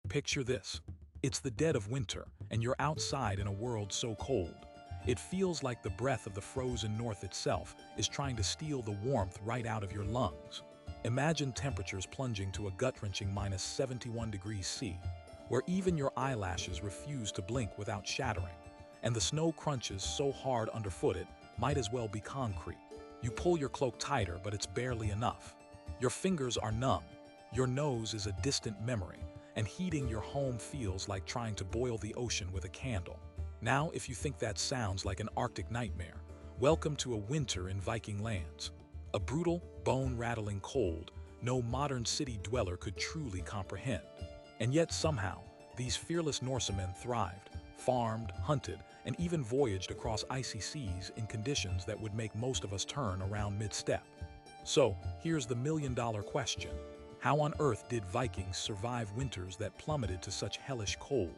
Picture this. It's the dead of winter, and you're outside in a world so cold. It feels like the breath of the frozen north itself is trying to steal the warmth right out of your lungs. Imagine temperatures plunging to a gut-wrenching -71 degrees C, where even your eyelashes refuse to blink without shattering, and the snow crunches so hard underfoot it might as well be concrete. You pull your cloak tighter, but it's barely enough. Your fingers are numb, your nose is a distant memory, and heating your home feels like trying to boil the ocean with a candle. Now, if you think that sounds like an Arctic nightmare, welcome to a winter in Viking lands. A brutal, bone-rattling cold no modern city dweller could truly comprehend. And yet somehow, these fearless Norsemen thrived, farmed, hunted, and even voyaged across icy seas in conditions that would make most of us turn around mid-step. So, here's the million-dollar question. How on earth did Vikings survive winters that plummeted to such hellish cold?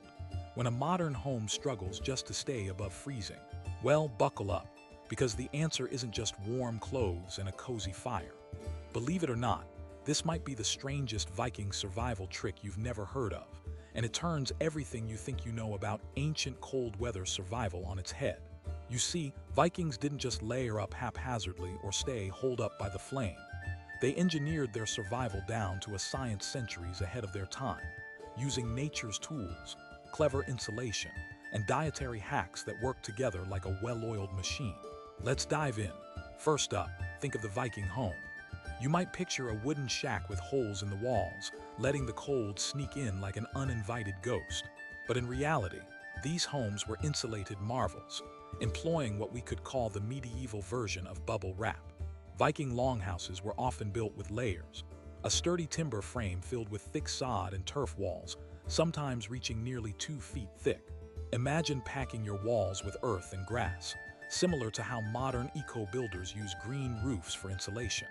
When a modern home struggles just to stay above freezing? Well, buckle up, because the answer isn't just warm clothes and a cozy fire. Believe it or not, this might be the strangest Viking survival trick you've never heard of, and it turns everything you think you know about ancient cold weather survival on its head. You see, Vikings didn't just layer up haphazardly or stay holed up by the flame. They engineered their survival down to a science centuries ahead of their time, using nature's tools, clever insulation, and dietary hacks that work together like a well-oiled machine. Let's dive in. First up, think of the Viking home. You might picture a wooden shack with holes in the walls, letting the cold sneak in like an uninvited ghost. But in reality, these homes were insulated marvels, employing what we could call the medieval version of bubble wrap. Viking longhouses were often built with layers, a sturdy timber frame filled with thick sod and turf walls, sometimes reaching nearly 2 feet thick. Imagine packing your walls with earth and grass, similar to how modern eco-builders use green roofs for insulation.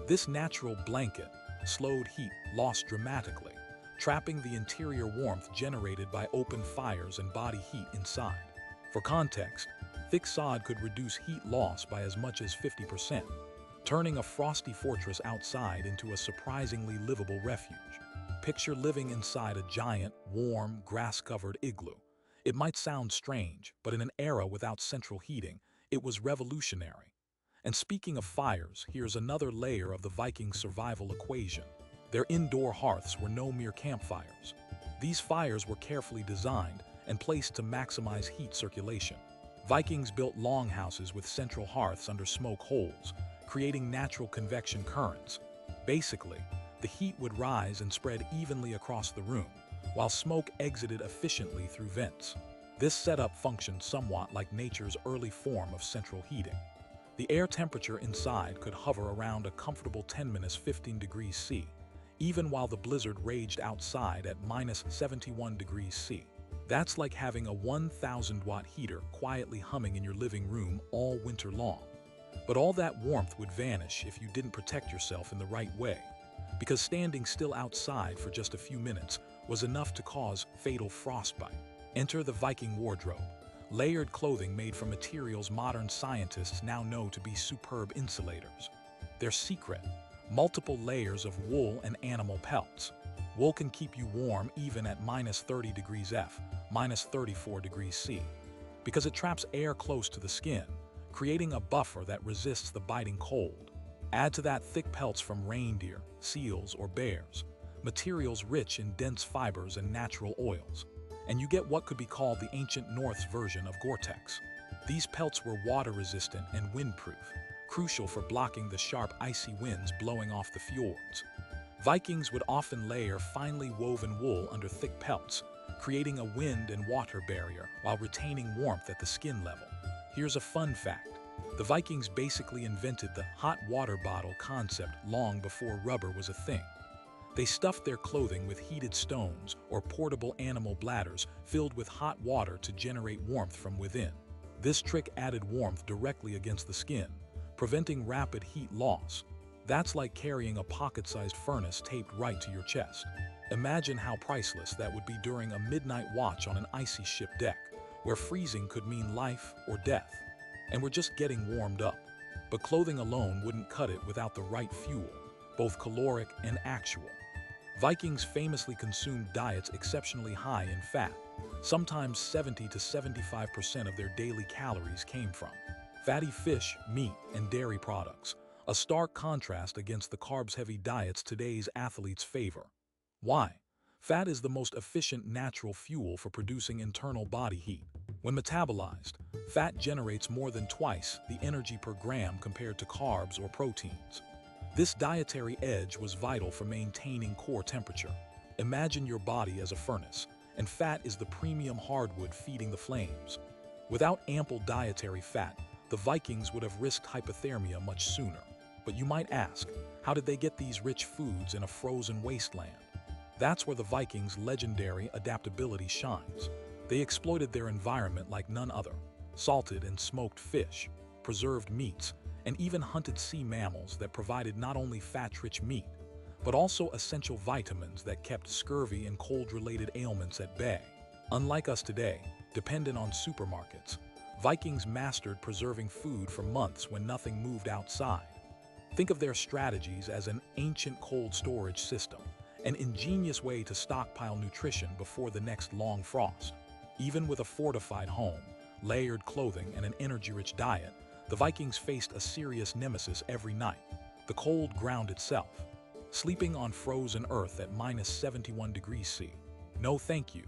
This natural blanket slowed heat loss dramatically, trapping the interior warmth generated by open fires and body heat inside. For context, thick sod could reduce heat loss by as much as 50%, turning a frosty fortress outside into a surprisingly livable refuge. Picture living inside a giant, warm, grass-covered igloo. It might sound strange, but in an era without central heating, it was revolutionary. And speaking of fires, here's another layer of the Viking survival equation. Their indoor hearths were no mere campfires. These fires were carefully designed and placed to maximize heat circulation. Vikings built longhouses with central hearths under smoke holes, creating natural convection currents. Basically, the heat would rise and spread evenly across the room, while smoke exited efficiently through vents. This setup functioned somewhat like nature's early form of central heating. The air temperature inside could hover around a comfortable 10-15 degrees C, even while the blizzard raged outside at -71 degrees C. That's like having a 1,000-watt heater quietly humming in your living room all winter long. But all that warmth would vanish if you didn't protect yourself in the right way, because standing still outside for just a few minutes was enough to cause fatal frostbite. Enter the Viking wardrobe, layered clothing made from materials modern scientists now know to be superb insulators. Their secret: multiple layers of wool and animal pelts. Wool can keep you warm even at -30 degrees F, -34 degrees C, because it traps air close to the skin, creating a buffer that resists the biting cold. Add to that thick pelts from reindeer, seals, or bears, materials rich in dense fibers and natural oils, and you get what could be called the ancient North's version of Gore-Tex. These pelts were water-resistant and windproof, crucial for blocking the sharp icy winds blowing off the fjords. Vikings would often layer finely woven wool under thick pelts, creating a wind and water barrier while retaining warmth at the skin level. Here's a fun fact. The Vikings basically invented the hot water bottle concept long before rubber was a thing. They stuffed their clothing with heated stones or portable animal bladders filled with hot water to generate warmth from within. This trick added warmth directly against the skin, preventing rapid heat loss. That's like carrying a pocket-sized furnace taped right to your chest. Imagine how priceless that would be during a midnight watch on an icy ship deck, where freezing could mean life or death. And we're just getting warmed up. But clothing alone wouldn't cut it without the right fuel, both caloric and actual. Vikings famously consumed diets exceptionally high in fat. Sometimes 70 to 75% of their daily calories came from fatty fish, meat, and dairy products, a stark contrast against the carbs-heavy diets today's athletes favor. Why? Fat is the most efficient natural fuel for producing internal body heat. When metabolized, fat generates more than twice the energy per gram compared to carbs or proteins. This dietary edge was vital for maintaining core temperature. Imagine your body as a furnace, and fat is the premium hardwood feeding the flames. Without ample dietary fat, the Vikings would have risked hypothermia much sooner. But you might ask, how did they get these rich foods in a frozen wasteland? That's where the Vikings' legendary adaptability shines. They exploited their environment like none other. Salted and smoked fish, preserved meats, and even hunted sea mammals that provided not only fat-rich meat, but also essential vitamins that kept scurvy and cold-related ailments at bay. Unlike us today, dependent on supermarkets, Vikings mastered preserving food for months when nothing moved outside. Think of their strategies as an ancient cold storage system, an ingenious way to stockpile nutrition before the next long frost. Even with a fortified home, layered clothing, and an energy-rich diet, the Vikings faced a serious nemesis every night: the cold ground itself. Sleeping on frozen earth at -71°C. No thank you.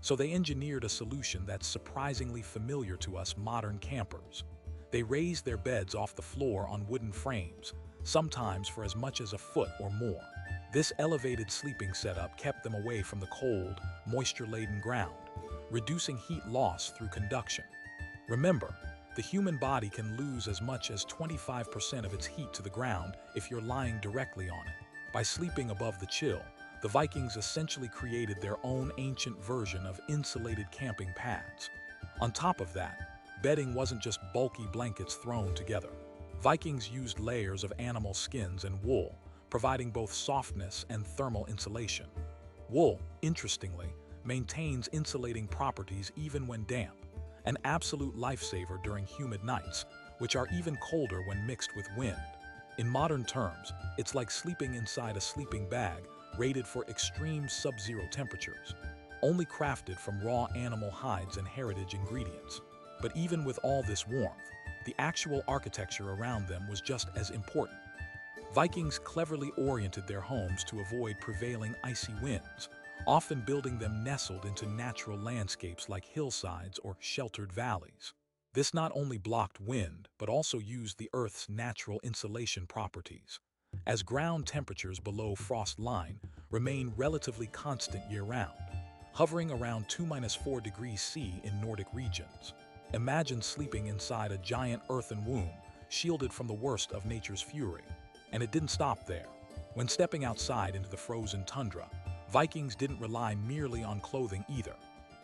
So they engineered a solution that's surprisingly familiar to us modern campers. They raised their beds off the floor on wooden frames, sometimes for as much as a foot or more. This elevated sleeping setup kept them away from the cold, moisture-laden ground, reducing heat loss through conduction. Remember, the human body can lose as much as 25% of its heat to the ground if you're lying directly on it. By sleeping above the chill, the Vikings essentially created their own ancient version of insulated camping pads. On top of that, bedding wasn't just bulky blankets thrown together. Vikings used layers of animal skins and wool, providing both softness and thermal insulation. Wool, interestingly, maintains insulating properties even when damp, an absolute lifesaver during humid nights, which are even colder when mixed with wind. In modern terms, it's like sleeping inside a sleeping bag rated for extreme sub-zero temperatures, only crafted from raw animal hides and heritage ingredients. But even with all this warmth, the actual architecture around them was just as important. Vikings cleverly oriented their homes to avoid prevailing icy winds, often building them nestled into natural landscapes like hillsides or sheltered valleys. This not only blocked wind, but also used the Earth's natural insulation properties, as ground temperatures below frost line remain relatively constant year-round, hovering around 2-4°C in Nordic regions. Imagine sleeping inside a giant earthen womb, shielded from the worst of nature's fury. And it didn't stop there. When stepping outside into the frozen tundra, Vikings didn't rely merely on clothing either.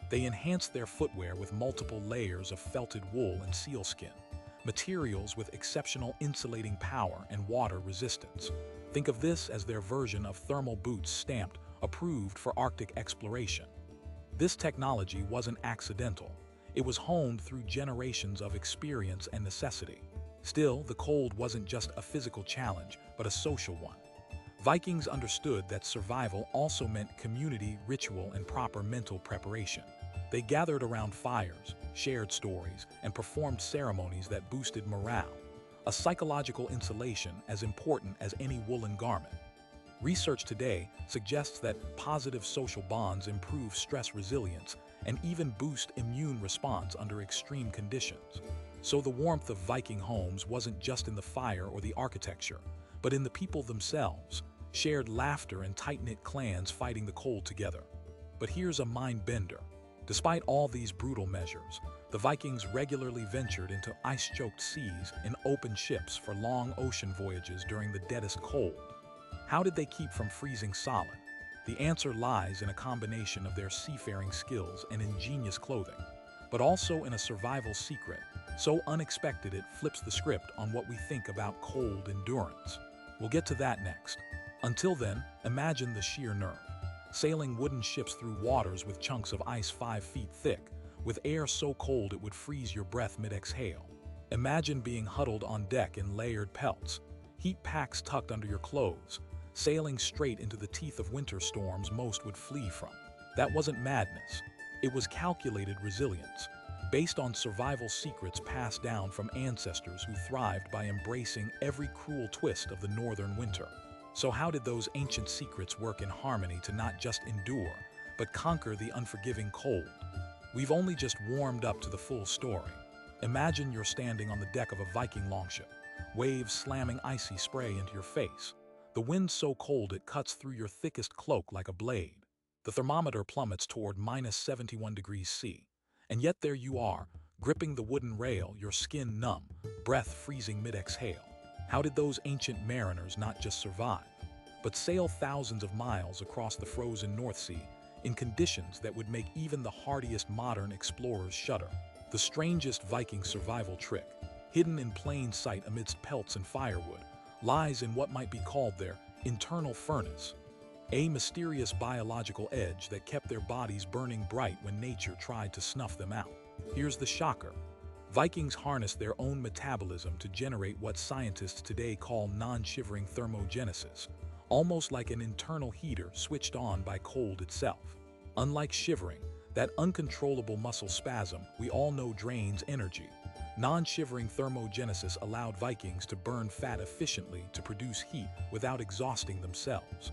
They enhanced their footwear with multiple layers of felted wool and sealskin, materials with exceptional insulating power and water resistance. Think of this as their version of thermal boots stamped "Approved for Arctic Exploration." This technology wasn't accidental. It was honed through generations of experience and necessity. Still, the cold wasn't just a physical challenge, but a social one. Vikings understood that survival also meant community, ritual, and proper mental preparation. They gathered around fires, shared stories, and performed ceremonies that boosted morale, a psychological insulation as important as any woolen garment. Research today suggests that positive social bonds improve stress resilience and even boost immune response under extreme conditions. So the warmth of Viking homes wasn't just in the fire or the architecture, but in the people themselves, shared laughter and tight-knit clans fighting the cold together. But here's a mind-bender. Despite all these brutal measures, the Vikings regularly ventured into ice-choked seas in open ships for long ocean voyages during the deadest cold. How did they keep from freezing solid? The answer lies in a combination of their seafaring skills and ingenious clothing, but also in a survival secret so unexpected it flips the script on what we think about cold endurance. We'll get to that next. Until then, imagine the sheer nerve. Sailing wooden ships through waters with chunks of ice 5 feet thick, with air so cold it would freeze your breath mid-exhale. Imagine being huddled on deck in layered pelts, heat packs tucked under your clothes, sailing straight into the teeth of winter storms most would flee from. That wasn't madness. It was calculated resilience, based on survival secrets passed down from ancestors who thrived by embracing every cruel twist of the northern winter. So how did those ancient secrets work in harmony to not just endure, but conquer the unforgiving cold? We've only just warmed up to the full story. Imagine you're standing on the deck of a Viking longship, waves slamming icy spray into your face. The wind so cold it cuts through your thickest cloak like a blade. The thermometer plummets toward -71 degrees C. And yet there you are, gripping the wooden rail, your skin numb, breath freezing mid-exhale. How did those ancient mariners not just survive, but sail thousands of miles across the frozen North Sea in conditions that would make even the hardiest modern explorers shudder? The strangest Viking survival trick, hidden in plain sight amidst pelts and firewood, lies in what might be called their internal furnace, a mysterious biological edge that kept their bodies burning bright when nature tried to snuff them out. Here's the shocker. Vikings harnessed their own metabolism to generate what scientists today call non-shivering thermogenesis, almost like an internal heater switched on by cold itself. Unlike shivering, that uncontrollable muscle spasm we all know drains energy, non-shivering thermogenesis allowed Vikings to burn fat efficiently to produce heat without exhausting themselves.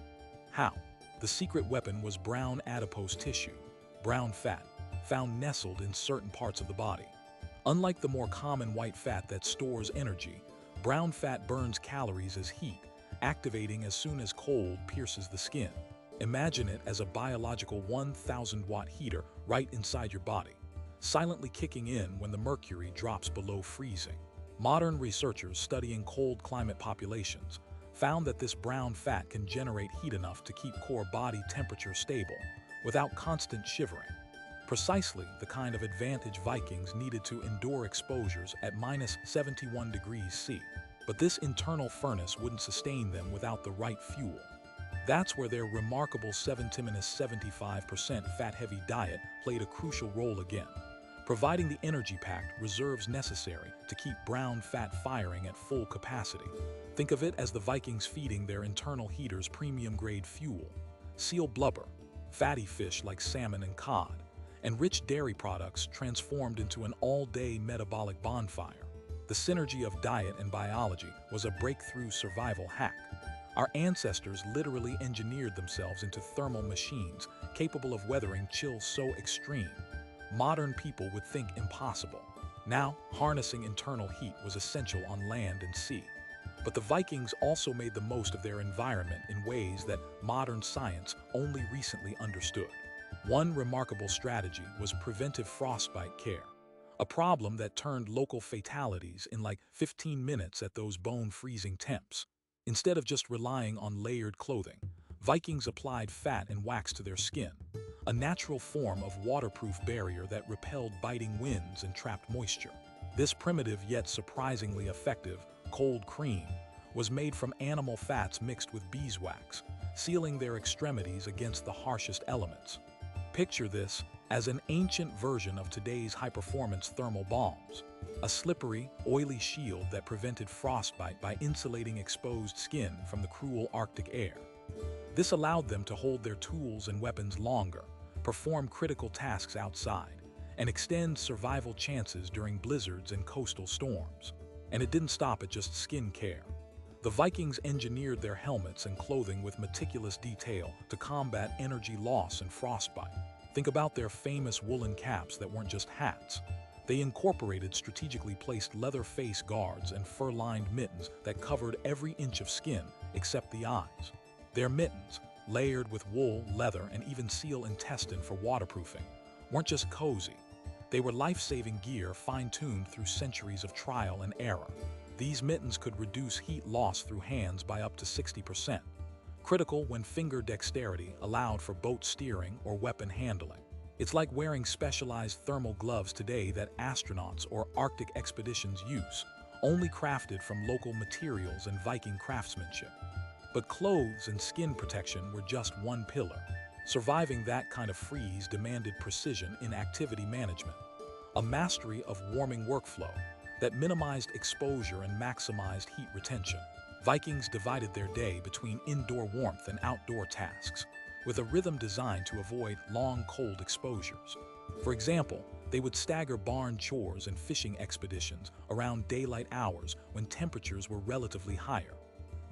How? The secret weapon was brown adipose tissue, brown fat, found nestled in certain parts of the body. Unlike the more common white fat that stores energy, brown fat burns calories as heat, activating as soon as cold pierces the skin. Imagine it as a biological 1,000-watt heater right inside your body, silently kicking in when the mercury drops below freezing. Modern researchers studying cold climate populations found that this brown fat can generate heat enough to keep core body temperature stable without constant shivering. Precisely the kind of advantage Vikings needed to endure exposures at -71 degrees C. But this internal furnace wouldn't sustain them without the right fuel. That's where their remarkable 70-75% fat-heavy diet played a crucial role again, providing the energy-packed reserves necessary to keep brown fat firing at full capacity. Think of it as the Vikings feeding their internal heaters premium-grade fuel, seal blubber, fatty fish like salmon and cod, and rich dairy products transformed into an all-day metabolic bonfire. The synergy of diet and biology was a breakthrough survival hack. Our ancestors literally engineered themselves into thermal machines capable of weathering chills so extreme, modern people would think impossible. Now, harnessing internal heat was essential on land and sea. But the Vikings also made the most of their environment in ways that modern science only recently understood. One remarkable strategy was preventive frostbite care, a problem that turned local fatalities in like 15 minutes at those bone-freezing temps. Instead of just relying on layered clothing, Vikings applied fat and wax to their skin, a natural form of waterproof barrier that repelled biting winds and trapped moisture. This primitive yet surprisingly effective cold cream was made from animal fats mixed with beeswax, sealing their extremities against the harshest elements. Picture this as an ancient version of today's high-performance thermal balms, a slippery, oily shield that prevented frostbite by insulating exposed skin from the cruel Arctic air. This allowed them to hold their tools and weapons longer, perform critical tasks outside, and extend survival chances during blizzards and coastal storms. And it didn't stop at just skin care. The Vikings engineered their helmets and clothing with meticulous detail to combat energy loss and frostbite. Think about their famous woolen caps that weren't just hats. They incorporated strategically placed leather face guards and fur-lined mittens that covered every inch of skin except the eyes. Their mittens, layered with wool, leather, and even seal intestine for waterproofing, weren't just cozy. They were life-saving gear fine-tuned through centuries of trial and error. These mittens could reduce heat loss through hands by up to 60%, critical when finger dexterity allowed for boat steering or weapon handling. It's like wearing specialized thermal gloves today that astronauts or Arctic expeditions use, only crafted from local materials and Viking craftsmanship. But clothes and skin protection were just one pillar. Surviving that kind of freeze demanded precision in activity management, a mastery of warming workflow that minimized exposure and maximized heat retention. Vikings divided their day between indoor warmth and outdoor tasks, with a rhythm designed to avoid long, cold exposures. For example, they would stagger barn chores and fishing expeditions around daylight hours when temperatures were relatively higher,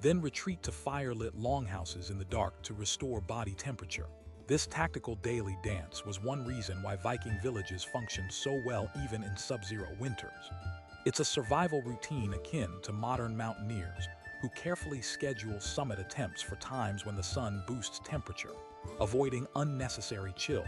then retreat to fire-lit longhouses in the dark to restore body temperature. This tactical daily dance was one reason why Viking villages functioned so well even in sub-zero winters. It's a survival routine akin to modern mountaineers who carefully schedule summit attempts for times when the sun boosts temperature, avoiding unnecessary chills.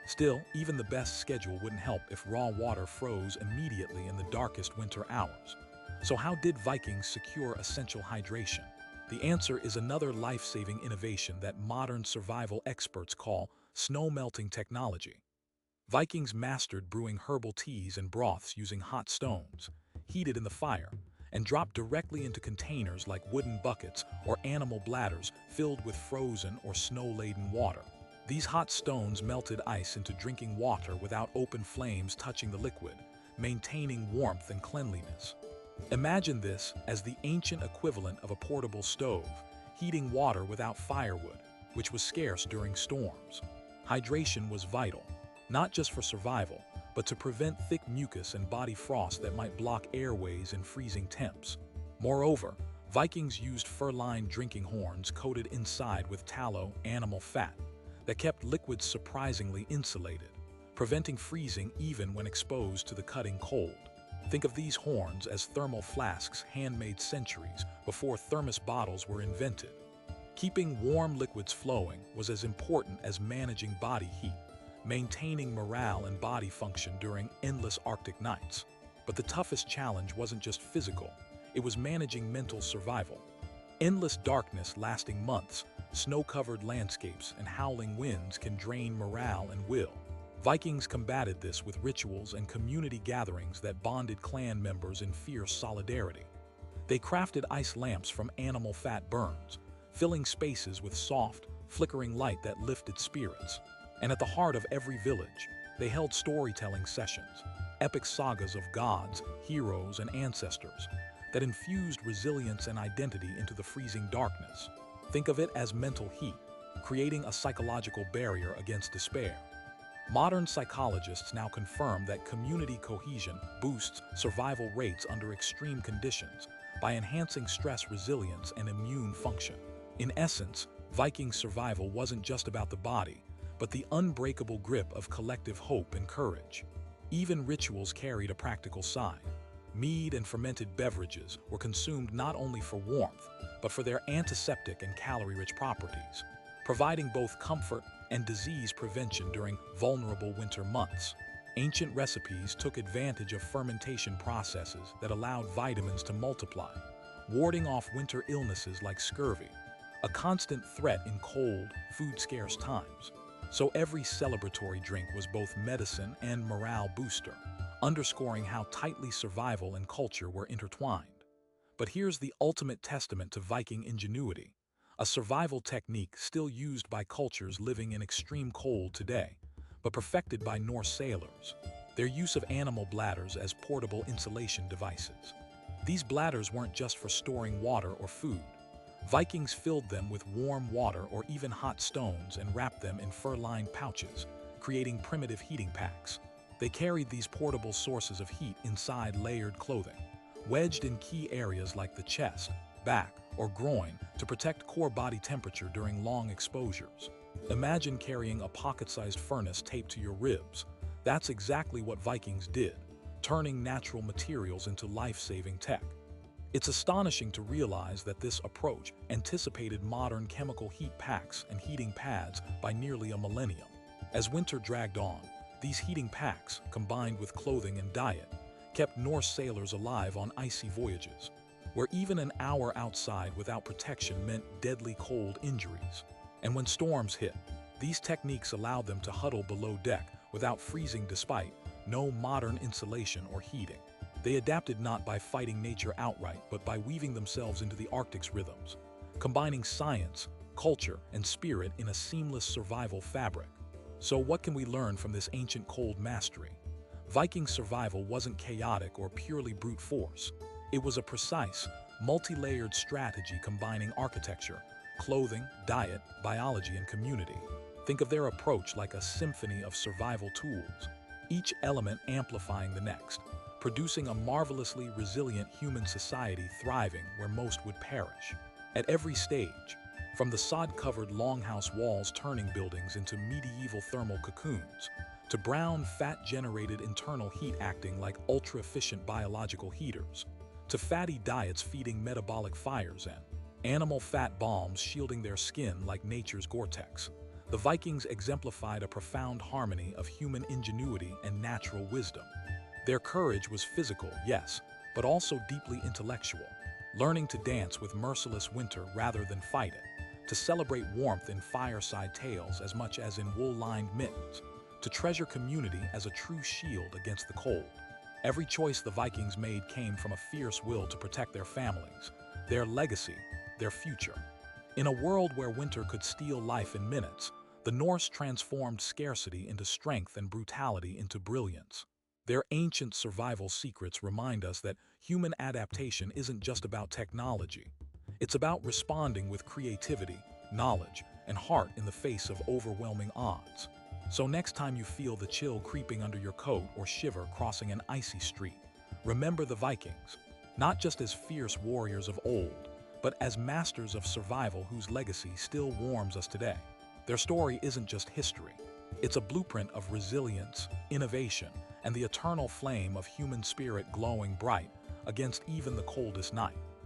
Still, even the best schedule wouldn't help if raw water froze immediately in the darkest winter hours. So how did Vikings secure essential hydration? The answer is another life-saving innovation that modern survival experts call snow-melting technology. Vikings mastered brewing herbal teas and broths using hot stones, heated in the fire, and dropped directly into containers like wooden buckets or animal bladders filled with frozen or snow-laden water. These hot stones melted ice into drinking water without open flames touching the liquid, maintaining warmth and cleanliness. Imagine this as the ancient equivalent of a portable stove, heating water without firewood, which was scarce during storms. Hydration was vital, not just for survival, but to prevent thick mucus and body frost that might block airways in freezing temps. Moreover, Vikings used fur-lined drinking horns coated inside with tallow, animal fat, that kept liquids surprisingly insulated, preventing freezing even when exposed to the cutting cold. Think of these horns as thermal flasks handmade centuries before thermos bottles were invented. Keeping warm liquids flowing was as important as managing body heat, maintaining morale and body function during endless Arctic nights. But the toughest challenge wasn't just physical, it was managing mental survival. Endless darkness lasting months, snow-covered landscapes, and howling winds can drain morale and will. Vikings combated this with rituals and community gatherings that bonded clan members in fierce solidarity. They crafted ice lamps from animal fat burns, filling spaces with soft, flickering light that lifted spirits. And at the heart of every village, they held storytelling sessions, epic sagas of gods, heroes, and ancestors that infused resilience and identity into the freezing darkness. Think of it as mental heat, creating a psychological barrier against despair. Modern psychologists now confirm that community cohesion boosts survival rates under extreme conditions by enhancing stress resilience and immune function. In essence, Viking survival wasn't just about the body, but the unbreakable grip of collective hope and courage. Even rituals carried a practical side. Mead and fermented beverages were consumed not only for warmth, but for their antiseptic and calorie-rich properties, providing both comfort and disease prevention during vulnerable winter months. Ancient recipes took advantage of fermentation processes that allowed vitamins to multiply, warding off winter illnesses like scurvy, a constant threat in cold, food-scarce times. So every celebratory drink was both medicine and morale booster, underscoring how tightly survival and culture were intertwined. But here's the ultimate testament to Viking ingenuity, a survival technique still used by cultures living in extreme cold today, but perfected by Norse sailors: their use of animal bladders as portable insulation devices. These bladders weren't just for storing water or food. Vikings filled them with warm water or even hot stones and wrapped them in fur-lined pouches, creating primitive heating packs. They carried these portable sources of heat inside layered clothing, wedged in key areas like the chest, back, or groin to protect core body temperature during long exposures. Imagine carrying a pocket-sized furnace taped to your ribs. That's exactly what Vikings did, turning natural materials into life-saving tech. It's astonishing to realize that this approach anticipated modern chemical heat packs and heating pads by nearly a millennium. As winter dragged on, these heating packs, combined with clothing and diet, kept Norse sailors alive on icy voyages, where even an hour outside without protection meant deadly cold injuries. And when storms hit, these techniques allowed them to huddle below deck without freezing despite no modern insulation or heating. They adapted not by fighting nature outright, but by weaving themselves into the Arctic's rhythms, combining science, culture, and spirit in a seamless survival fabric. So what can we learn from this ancient cold mastery? Viking survival wasn't chaotic or purely brute force. It was a precise, multi-layered strategy combining architecture, clothing, diet, biology, and community. Think of their approach like a symphony of survival tools, each element amplifying the next, producing a marvelously resilient human society thriving where most would perish. At every stage, from the sod-covered longhouse walls turning buildings into medieval thermal cocoons, to brown fat-generated internal heat acting like ultra-efficient biological heaters, to fatty diets feeding metabolic fires and animal fat bombs shielding their skin like nature's Gore-Tex, the Vikings exemplified a profound harmony of human ingenuity and natural wisdom. Their courage was physical, yes, but also deeply intellectual, learning to dance with merciless winter rather than fight it, to celebrate warmth in fireside tales as much as in wool-lined mittens, to treasure community as a true shield against the cold. Every choice the Vikings made came from a fierce will to protect their families, their legacy, their future. In a world where winter could steal life in minutes, the Norse transformed scarcity into strength and brutality into brilliance. Their ancient survival secrets remind us that human adaptation isn't just about technology. It's about responding with creativity, knowledge, and heart in the face of overwhelming odds. So next time you feel the chill creeping under your coat or shiver crossing an icy street, remember the Vikings, not just as fierce warriors of old, but as masters of survival whose legacy still warms us today. Their story isn't just history. It's a blueprint of resilience, innovation, and the eternal flame of human spirit glowing bright against even the coldest night.